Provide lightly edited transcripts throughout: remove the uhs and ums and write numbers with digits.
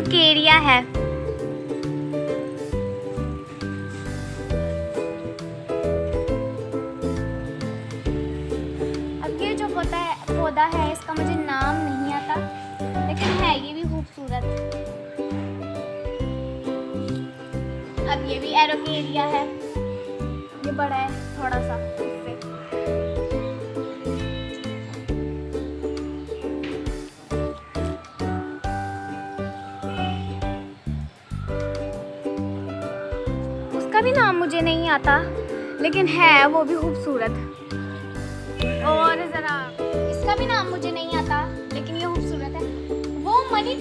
Araucaria है। अब ये जो पौधा है इसका मुझे नाम नहीं आता, लेकिन है ये भी खूबसूरत। अब ये भी एरोकेरिया है, ये बड़ा है थोड़ा सा इससे। उसका भी नाम मुझे नहीं आता, लेकिन है वो भी खूबसूरत। और ज़रा इसका भी नाम मुझे नहीं आता, लेकिन ये खूबसूरत है। वो मनी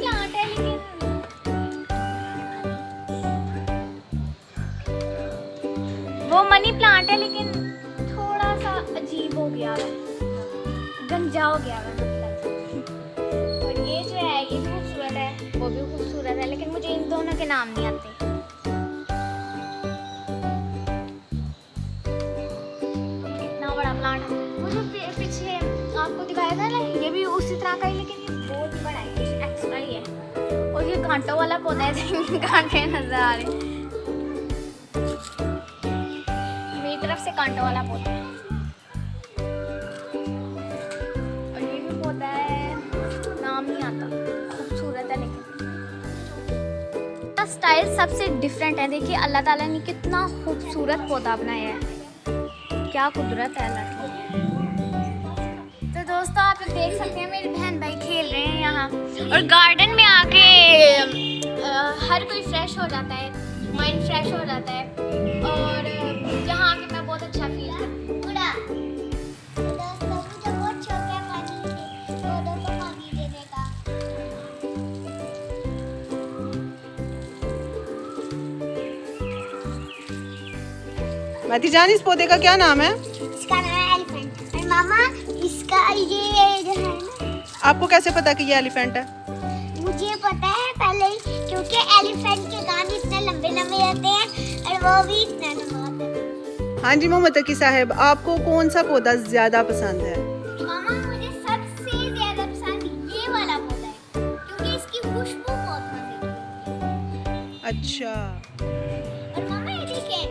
प्लांट है, लेकिन थोड़ा सा अजीब हो गया है, गंजा हो गया है मतलब। और ये जो है ये भी खूबसूरत है, वो भी खूबसूरत है, लेकिन मुझे इन दोनों के नाम नहीं आते। कितना बड़ा प्लांट है, मुझे पीछे आपको दिखाया था ना, ये भी उसी तरह का ही, लेकिन ये बहुत ही बड़ा है, ये एक्स्ट्रा ही है। और ये कांटों वाला पौधा है, कांटे नजर आ रहे हैं मेरी तरफ से, कांटों वाला पौधा है। और ये भी पौधा है, नाम नहीं आता, खूबसूरत है लेकिन स्टाइल सबसे डिफरेंट है। देखिए अल्लाह ताला ने कितना खूबसूरत पौधा बनाया है, क्या कुदरत है अल्लाह की। तो दोस्तों आप देख सकते हैं मेरे बहन भाई खेल रहे हैं यहाँ, और गार्डन में आके हर कोई फ्रेश हो जाता है, माइंड फ्रेश हो जाता है, और यहाँ आके मैं बहुत अच्छा फील करती हूँ। माती जान, इस पौधे का क्या नाम है? इसका नाम है एलिफेंट। और मामा इसका ये जो है ना, आपको कैसे पता कि ये एलिफेंट है? मुझे पता है पहले ही, क्योंकि एलिफेंट के कान इतने लंबे लंबे होते हैं और वो भी इतना लंबा होता है। हाँ जी मोहम्मद तकी साहब, आपको कौन सा पौधा ज्यादा पसंद है? मामा मुझे सबसे ज्यादा पसंद ये वाला पौधा है, क्योंकि इसकी खुशबू बहुत मजे की है। अच्छा। और मामा ये देखिए,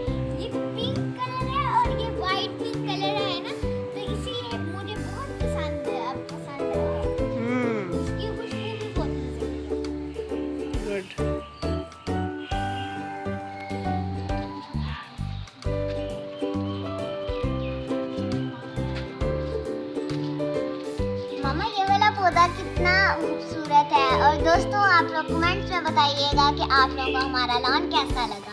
ये पिंक कलर है और ये वाइट पिंक कलर है ना, तो इसीलिए मुझे बहुत पसंद है। अब पसंद है इसकी खुशबू भी बहुत मजे की है। गुड। मामा ये वाला पौधा कितना खूबसूरत है। और दोस्तों आप लोग कमेंट्स में बताइएगा कि आप लोगों को हमारा लॉन कैसा लगा।